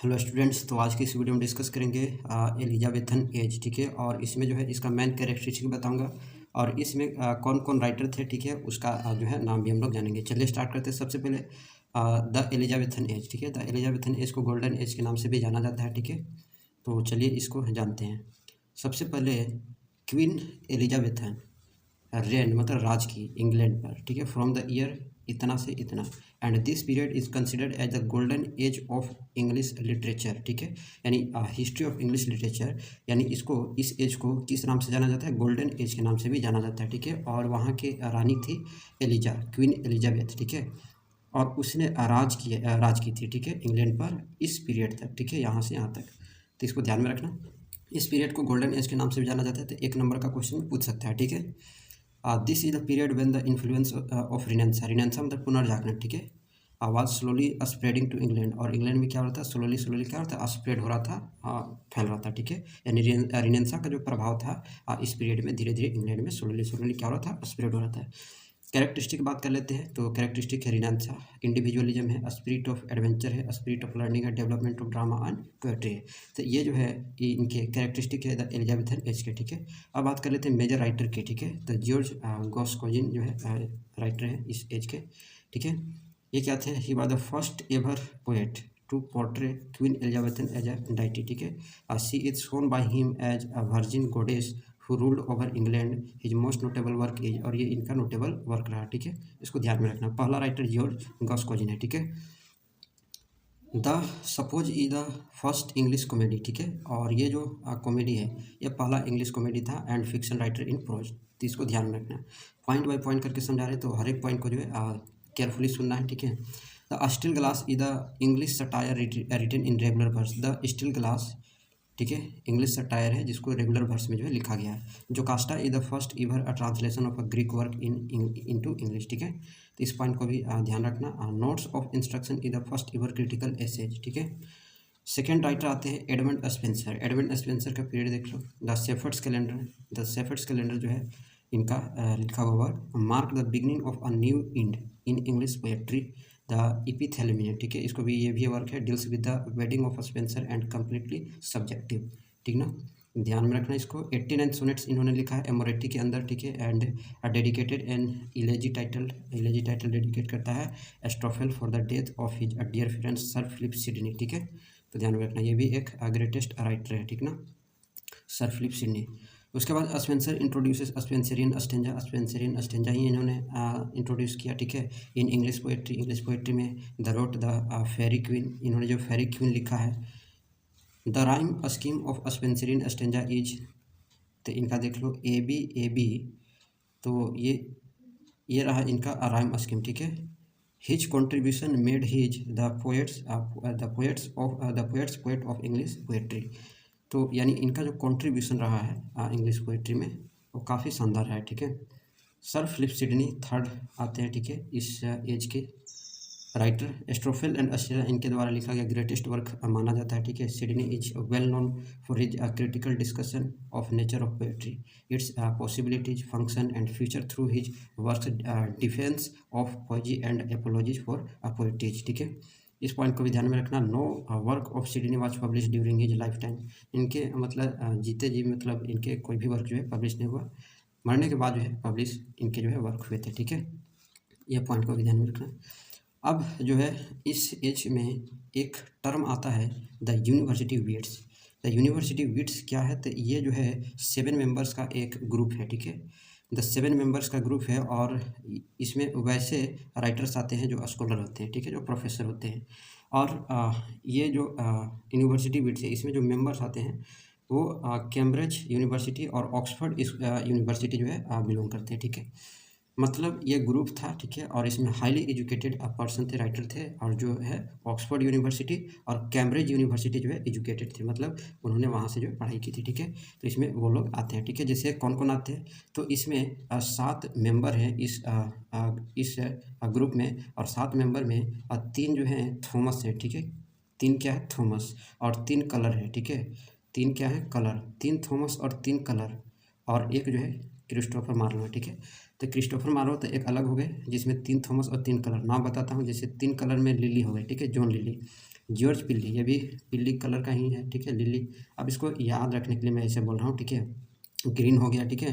Hello students. तो आज की इस वीडियो में डिस्कस करेंगे एलिजाबेथन एज, ठीक है। और इसमें जो है इसका मेन कैरेक्टरिस्टिक बताऊंगा और इसमें कौन कौन राइटर थे, ठीक है, उसका जो है नाम भी हम लोग जानेंगे। चलिए स्टार्ट करते हैं। सबसे पहले द एलिजाबेथन एज, ठीक है। द एलिजाबेथन एज को गोल्डन एज के नाम से भी जाना जाता है, ठीक है। तो चलिए इसको जानते हैं। सबसे पहले क्वीन एलिजाबेथन रेन मतलब राज की इंग्लैंड पर, ठीक है, फ्रॉम द ईयर इतना से इतना। And this period is considered as the golden age of English literature, ठीक है, यानी हिस्ट्री ऑफ इंग्लिश लिटरेचर। यानी इसको इस एज को किस नाम से जाना जाता है? गोल्डन एज के नाम से भी जाना जाता है, ठीक है। और वहाँ के रानी थी एलिजा, क्वीन एलिजाबेथ, ठीक है। और उसने राज की थी, ठीक है, इंग्लैंड पर इस पीरियड तक, ठीक है, यहाँ से यहाँ तक। तो इसको ध्यान में रखना। इस पीरियड को गोल्डन एज के नाम से भी जाना जाता है। तो एक नंबर का क्वेश्चन पूछ सकता है, ठीक है। This is the period when the influence of renaissance मतलब पुनर्जागरण, ठीक है, आवाज़ स्लोली स्प्रेडिंग टू इंग्लैंड। और इंग्लैंड में क्या हो रहा था? स्लोली स्लोली क्या हो रहा था? स्प्रेड हो रहा था, फैल रहा था, ठीक है। यानी रिनेंसा का जो प्रभाव था इस पीरियड में धीरे धीरे इंग्लैंड में स्लोली स्लोली क्या हो रहा था? स्प्रेड हो रहा था। कैरेक्टरिस्टिक की बात कर लेते हैं। तो कैरेक्टरिस्टिक है रिनेंसा, इंडिविजुअलिज्म है, स्पिरिट ऑफ एडवेंचर है, स्पिरिट ऑफ लर्निंग है, development of drama and poetry है। तो ये जो है ये इनके कैरेक्टरिस्टिक है द एलिजाबेथन एज के, ठीक है। अब बात कर लेते हैं मेजर राइटर के, ठीक है। तो जॉर्ज गॉस्कोजिन जो है राइटर है इस एज के, ठीक है। ये क्या थे? He was the first ever poet to portray queen Elizabethan as a deity, ठीक है। She is shown by him as a virgin goddess who ruled over England. His most notable work is, और ये इनका notable work रहा, ठीक है। इसको ध्यान में रखना। पहला राइटर जॉर्ज गॉस्कोजिन है, ठीक है। The suppose is the first English comedy, ठीक है। और ये जो कॉमेडी है ये पहला इंग्लिश कॉमेडी था and fiction writer in prose. तो इसको ध्यान में रखना। पॉइंट बाय पॉइंट करके समझा रहे, तो हर एक पॉइंट को जो है केयरफुली सुनना है, ठीक है। The steel glass is the English satire written in regular verse. The steel glass, ठीक है, इंग्लिश सटायर है जिसको रेगुलर वर्स में जो है लिखा गया है। जो कास्टा is the first ever a translation of a Greek work into English, ठीक है। तो इस पॉइंट को भी ध्यान रखना। Notes of instruction is the first ever critical essays, ठीक है। सेकेंड राइटर आते हैं एडमंड स्पेंसर। एडमंड स्पेंसर का पीरियड देख लो। The shepherd's calendar, the shepherd's calendar जो है इनका लिखा हुआ work. Mark the beginning of a new end in English poetry the इपिथेलमियन, ठीक है। इसको भी ये भी वर्क है। Deals with the wedding of Spencer and completely subjective, ठीक ना। ध्यान में रखना इसको। 89 सोनेट्स इन्होंने लिखा है एमोरेटी के अंदर, ठीक है। And dedicated an elegy title dedicate करता है Astrophel for the death of his dear friend sir Philip Sidney, ठीक है। तो ध्यान में रखना ये भी एक ग्रेटेस्ट राइटर है, ठीक ना, सर फिलिप सिडनी। उसके बाद Spenser introduces Spenserian stanza. Spenserian stanza ही इन्होंने इंट्रोड्यूस किया, ठीक है, इन इंग्लिश पोएट्री में। The wrote the faerie queene, इन्होंने जो फेरी क्वीन लिखा है। The rhyme scheme of Spenserian stanza is, तो इनका देख लो ए बी। तो ये रहा इनका राइम स्कीम, ठीक है। His contribution made his the poet of English poetry. तो यानी इनका जो कंट्रीब्यूशन रहा है इंग्लिश पोएट्री में वो काफ़ी शानदार है, ठीक है। सर फिलिप सिडनी थर्ड आते हैं, ठीक है, इस एज के राइटर। एस्ट्रोफेल एंड अस्टेरा इनके द्वारा लिखा गया ग्रेटेस्ट वर्क माना जाता है, ठीक है। Sidney is well known for his critical discussion of nature of poetry, its possibilities, function and future through his work defence of poesie and apologies for poetries, ठीक है। इस पॉइंट को भी ध्यान में रखना। No work of Sidney was publish during his life time. इनके मतलब जीते जी मतलब इनके कोई भी वर्क जो है पब्लिश नहीं हुआ। मरने के बाद जो है पब्लिश इनके जो है वर्क हुए थे, ठीक है। ये पॉइंट को भी ध्यान में रखना। अब जो है इस एज में एक टर्म आता है the university wits. The university wits क्या है? तो ये जो है 7 मेंबर्स का एक ग्रुप है, ठीक है। द 7 मेंबर्स का ग्रुप है और इसमें वैसे राइटर्स आते हैं जो स्कॉलर होते हैं, ठीक है, जो प्रोफेसर होते हैं। और ये जो यूनिवर्सिटी विट्स है इसमें जो मेंबर्स आते हैं वो कैम्ब्रिज यूनिवर्सिटी और ऑक्सफोर्ड यूनिवर्सिटी जो है बिलोंग करते हैं, ठीक है। मतलब ये ग्रुप था, ठीक है, और इसमें हाईली एजुकेटेड पर्सन थे, राइटर थे, और जो है ऑक्सफोर्ड यूनिवर्सिटी और कैम्ब्रिज यूनिवर्सिटी जो है एजुकेटेड थे, मतलब उन्होंने वहाँ से जो है पढ़ाई की थी, ठीक है। तो इसमें वो लोग आते हैं, ठीक है। जैसे कौन कौन आते हैं? तो इसमें 7 मेंबर हैं इस ग्रुप में, और 7 मेंबर में 3 जो हैं थॉमस है, ठीक है। 3 क्या है? थॉमस। और 3 कलर है, ठीक है। 3 क्या है? कलर। 3 थॉमस और 3 कलर, और एक जो है क्रिस्टोफर मार्लो है, ठीक है। तो क्रिस्टोफर मार्लो तो एक अलग हो गए जिसमें 3 थॉमस और 3 कलर। नाम बताता हूँ, जैसे 3 कलर में लिली हो गई, ठीक है, जॉन लिली। जॉर्ज पिल्ली, ये भी पिल्ली कलर का ही है, ठीक है, लिली। अब इसको याद रखने के लिए मैं ऐसे बोल रहा हूँ, ठीक है। ग्रीन हो गया, ठीक है,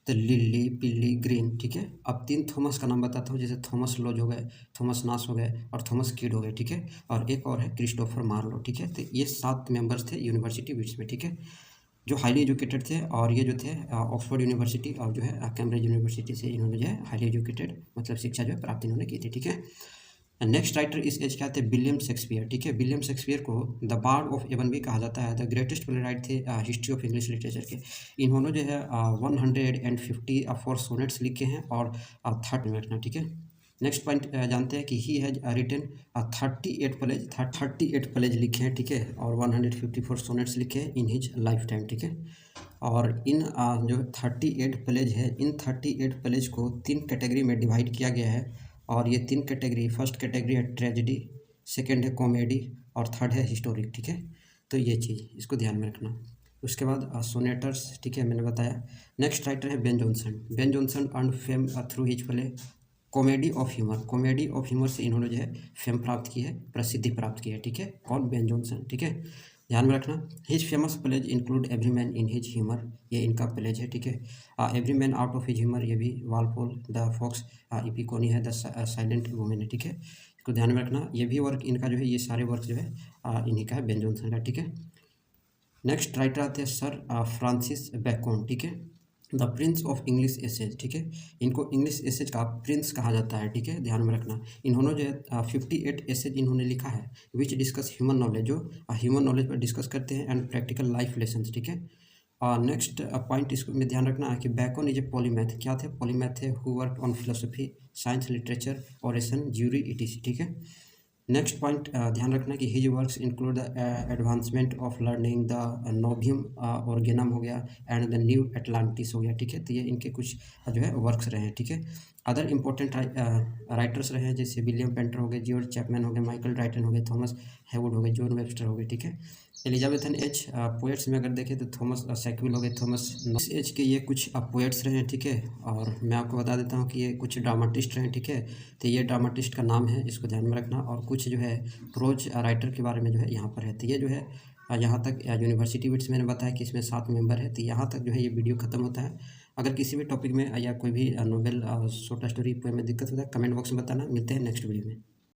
तो लिली, पिल्ली, ग्रीन, ठीक है। अब 3 थॉमस का नाम बताता हूँ, जैसे थॉमस लोज हो गए, थॉमस नाश हो गए और थॉमस किड हो गए, ठीक है। और एक और है क्रिस्टोफर मार्लो, ठीक है। तो ये 7 मेंबर्स थे यूनिवर्सिटी विट्स में, ठीक है, जो हाईली एजुकेटेड थे। और ये जो थे ऑक्सफोर्ड यूनिवर्सिटी और जो है कैम्ब्रिज यूनिवर्सिटी से इन्होंने जो है हाईली एजुकेटेड मतलब शिक्षा जो है प्राप्त इन्होंने की थी, ठीक है। नेक्स्ट राइटर इस एज क्या थे, विलियम शेक्सपियर, ठीक है। विलियम शेक्सपियर को द बार्ड ऑफ एवन भी कहा जाता है। द ग्रेटेस्ट प्लेराइट थे हिस्ट्री ऑफ इंग्लिश लिटरेचर के। इन्होंने जो है 154 सोनेट्स लिखे हैं और थर्ड में रखना, ठीक है। नेक्स्ट पॉइंट जानते हैं कि ही हैज रिटन 38 प्लेज लिखे हैं, ठीक है, और 154 सोनेट्स लिखे हैं इन हिज लाइफ टाइम, ठीक है। और इन जो 38 प्लेज है, इन 38 प्लेज को 3 कैटेगरी में डिवाइड किया गया है। और ये 3 कैटेगरी, फर्स्ट कैटेगरी है ट्रेजेडी, सेकंड है कॉमेडी और थर्ड है हिस्टोरिक, ठीक है। तो ये चीज़ इसको ध्यान में रखना। उसके बाद सोनेटर्स, ठीक है, मैंने बताया। नेक्स्ट राइटर है Ben Jonson. Ben Jonson earn fame through his play comedy of humour. Comedy of humour से इन्होंने जो है फेम प्राप्त की है, प्रसिद्धि प्राप्त की है, ठीक है। कौन, बेन जॉनसन, ठीक है, ध्यान में रखना। His famous plays include every man in his humour, ये इनका प्लेज है, ठीक है। Every man out of his humour, ये भी वालपोल, द फॉक्स इपिकोनी है, द साइलेंट वुमेन है, ठीक है। इसको ध्यान में रखना। ये भी वर्क इनका जो है, ये सारे वर्क जो है इन्हीं का है, बेन जॉनसन का, ठीक है। नेक्स्ट राइटर आते हैं सर फ्रांसिस बैकन, ठीक है, the prince of English essays, ठीक है। इनको इंग्लिश एसेज का प्रिंस कहा जाता है, ठीक है, ध्यान में रखना। इन्होंने जो है 58 एसेज इन्होंने लिखा है विच डिस्कस ह्यूमन नॉलेज, जो ह्यूमन नॉलेज पर डिस्कस करते हैं एंड प्रैक्टिकल लाइफ लेसन, ठीक है। और नेक्स्ट पॉइंट इसको में ध्यान रखना है कि बैकन इज ए पॉलीमैथ। क्या थे, पॉलीमैथ थे who work on philosophy, science, literature, oration, jury, ETC, ठीक है। नेक्स्ट पॉइंट ध्यान रखना कि his works include the advancement of learning, the नोबियम ऑर्गेनम हो गया एंड द न्यू एटलांटिस हो गया, ठीक है। तो ये इनके कुछ जो है वर्क्स रहे हैं, ठीक है। अदर इंपॉर्टेंट राइटर्स रहे हैं जैसे विलियम पेंटर हो गए, जॉर्ज चैपमैन हो गए, माइकल ड्राइटन हो गए, थॉमस हेवुड हो गए, जॉन वेबस्टर हो गए, ठीक है। एलिजाबेथन एज पोएट्स में अगर देखें तो थॉमस सैकविल हो गए, थॉमस एज के ये कुछ पोएट्स रहे हैं, ठीक है। और मैं आपको बता देता हूँ कि ये कुछ ड्रामाटिस्ट रहे हैं, ठीक है। तो ये ड्रामाटिस्ट का नाम है, इसको ध्यान में रखना। और कुछ जो है प्रोज राइटर के बारे में जो है यहाँ पर है। तो ये जो है यहाँ तक यूनिवर्सिटी विट्स मैंने बताया कि इसमें 7 मेंबर है। तो यहाँ तक जो है ये वीडियो खत्म होता है। अगर किसी भी टॉपिक में या कोई भी नोवेल, शॉर्ट स्टोरी, पोएम में दिक्कत होता है कमेंट बॉक्स में बताना। मिलते हैं नेक्स्ट वीडियो में।